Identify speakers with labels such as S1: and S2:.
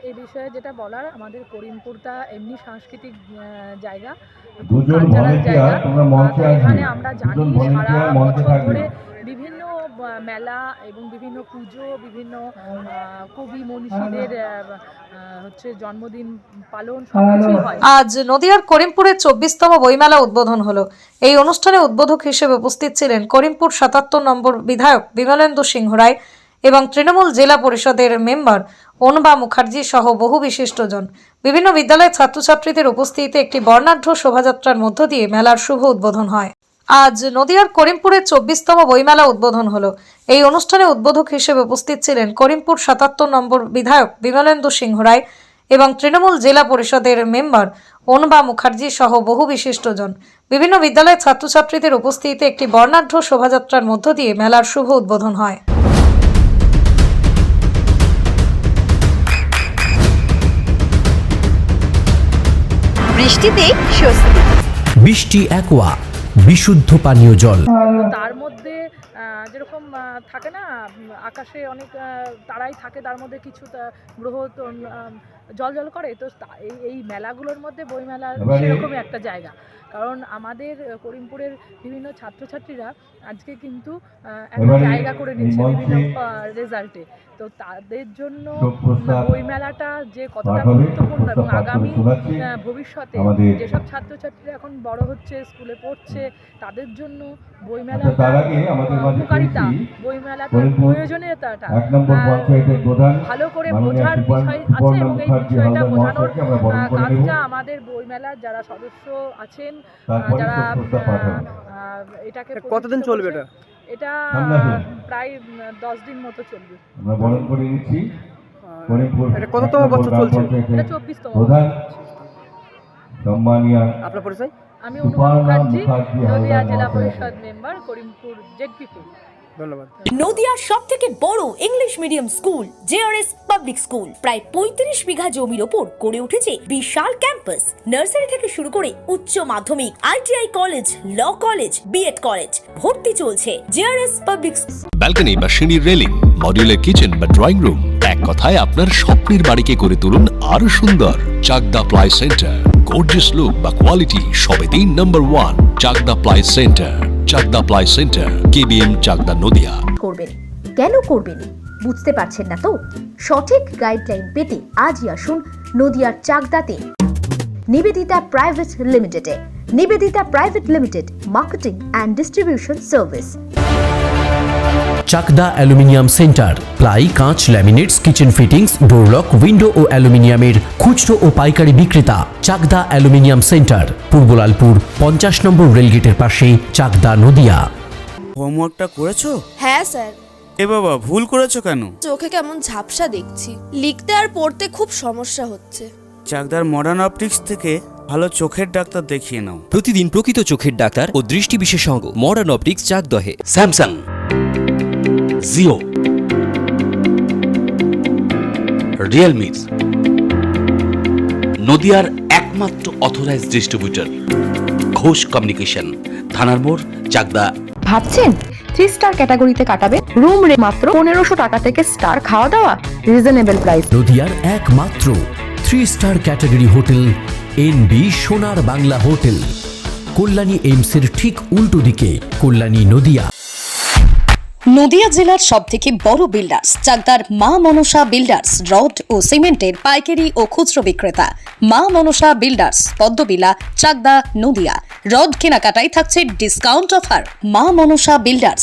S1: এই বিষয়ে যেটা বলার, আমাদের করিমপুরটা এমনি সাংস্কৃতিক জায়গা, কালচারাল জায়গা। তো এখানে আমরা জানি সারা বছর ধরে বিভিন্ন মেলা এবং বিভিন্ন পুজো, বিভিন্ন কবি মনীষীদের হচ্ছে জন্মদিন পালন সবকিছুই হয়।
S2: আজ নদিয়ার করিমপুরের 24তম বইমেলা উদ্বোধন হলো। এই অনুষ্ঠানে উদ্বোধক হিসেবে উপস্থিত ছিলেন করিমপুর 77 নম্বর বিধায়ক বিমলেন্দু সিংহ রায় এবং তৃণমূল জেলা পরিষদের মেম্বার অনুবা মুখার্জি সহ বহু বিশিষ্টজন। বিভিন্ন বিদ্যালয়ের ছাত্রছাত্রীদের উপস্থিতিতে একটি বর্ণাঢ্য শোভাযাত্রার মধ্য দিয়ে মেলার শুভ উদ্বোধন হয়। আজ নদিয়ার করিমপুরের 24তম বইমেলা উদ্বোধন হলো। এই অনুষ্ঠানে উদ্বোধক হিসেবে উপস্থিত ছিলেন করিমপুর 77 নম্বর বিধায়ক বিমলেন্দু সিংহ রায় এবং তৃণমূল জেলা পরিষদের মেম্বার অনুবা মুখার্জি সহ বহু বিশিষ্টজন। বিভিন্ন বিদ্যালয়ের ছাত্রছাত্রীদের উপস্থিতিতে একটি বর্ণাঢ্য শোভাযাত্রার মধ্য দিয়ে মেলার শুভ উদ্বোধন হয়।
S3: বৃষ্টিতে স্বস্তি।
S4: বৃষ্টি অ্যাকোয়া বিশুদ্ধ পানীয় জল।
S1: তার মধ্যে যেরকম থাকে না, আকাশে অনেক তারাই থাকে, তার মধ্যে কিছু গ্রহ জল জল করে। তো এই মেলাগুলোর মধ্যে বইমেলা সেরকমই একটা জায়গা। কারণ আমাদের করিমপুরের বিভিন্ন ছাত্রছাত্রীরা আজকে কিন্তু একটা জায়গা করে নিচ্ছে বিভিন্ন রেজাল্টে। তো তাদের জন্য বইমেলাটা যে কতটা গুরুত্বপূর্ণ এবং আগামী ভবিষ্যতে যেসব ছাত্রছাত্রীরা এখন বড় হচ্ছে, স্কুলে পড়ছে, তাদের জন্য বইমেলার উপকারিতা, বইমেলাটার প্রয়োজনীয়তাটা ভালো করে বোঝার বিষয় আছে এবং এই বিষয়টা বোঝানোর কাজটা আমাদের বইমেলার যারা সদস্য আছেন, যারা এটাকে
S5: কতদিন চলবে
S1: এটা প্রায় 10 দিন মতো চলবে।
S5: এটা কততম বছর চলছে?
S1: এটা 24তম।
S5: আপনার পরিচয়?
S1: আমি অনুবা মুখার্জি, নদিয়া জেলা পরিষদ মেম্বার, করিমপুর জেডপিপুর।
S5: ধন্যবাদ।
S3: নদিয়ার সবথেকে বড় English medium school JRS public school প্রায় 35 বিঘা জমির ওপর গড়ে উঠেছে বিশাল ক্যাম্পাস। নার্সারি থেকে শুরু করে উচ্চ মাধ্যমিক, ITI college, law college, B Ed college, ভর্তি চলছে জেআরএস পাবলিক।
S6: ব্যালকনি বা সিঁড়ির রেলিং, মডিউলার কিচেন বা ড্রয়িং রুম, এক কথায় আপনার স্বপ্নের বাড়িকে করে তুলুন আরো সুন্দর। Chakdah ply centre, gorgeous look বা কোয়ালিটি সবে 3 নম্বর 1 Chakdah ply centre. Chakdah ply centre, KBM, Chakdah, Nadia.
S7: করবেন কেন করবেন বুঝতে পারছেন না তো? সঠিক গাইডলাইন পেতে আজই আসুন নদিয়ার চাকদাতে নিবেদিতা প্রাইভেট লিমিটেডে। Nivedita private limited, marketing and distribution service.
S4: Chakdah aluminium centre, ply, কাঁচ, laminates, kitchen fittings, door lock, window ও অ্যালুমিনিয়ামের খুচরো ও পাইকারি বিক্রেতা। Chakdah aluminium centre, Purbalalpur 50 number রেলগেটের পাশে, চাকদা, নদিয়া।
S8: হোমওয়ার্কটা করেছো?
S9: হ্যাঁ স্যার।
S8: এ বাবা, ভুল করেছো কেন?
S9: চোখে কেমন ঝাপসা দেখছি, লিখতে আর পড়তে খুব সমস্যা হচ্ছে।
S8: চাকদার মডার্ন অপটিক্স থেকে ভালো চোখের ডাক্তার দেখিয়ে নাও।
S10: প্রতিদিন প্রকৃত চোখের ডাক্তার ও দৃষ্টি বিশেষজ্ঞ মডার্ন অপটিক্স, চাকদহে।
S11: স্যামসাং, জিও, রিয়েলমি, নদিয়ার একমাত্র অথরাইজড ডিস্ট্রিবিউটর ঘোষ কমিউনিকেশন, থানার মোড়, চাকদা।
S12: ভাবছেন 3 স্টার ক্যাটাগরিতে কাটাবেন? রুম রে মাত্র 1500 টাকা থেকে স্টার, খাওয়া দাওয়া রিজনেবল প্রাইস।
S4: নদিয়ার একমাত্র 3 স্টার ক্যাটাগরি হোটেল এনবি সোনার বাংলা হোটেল, কল্যাণী এইমসের ঠিক উল্টো দিকে, কল্যাণী, নদিয়া।
S3: নদিয়া জেলার সবথেকে বড় বিল্ডার্স চাকদার মা মনসা বিল্ডার্স, রড ও সিমেন্টের পাইকারি ও খুচরো বিক্রেতা। মা মনসা বিল্ডার্স, পদ্মবিলা, চাকদা, নদিয়া। রড কেনাকাটায় থাকছে ডিসকাউন্ট অফার। মা মনসা বিল্ডার্স।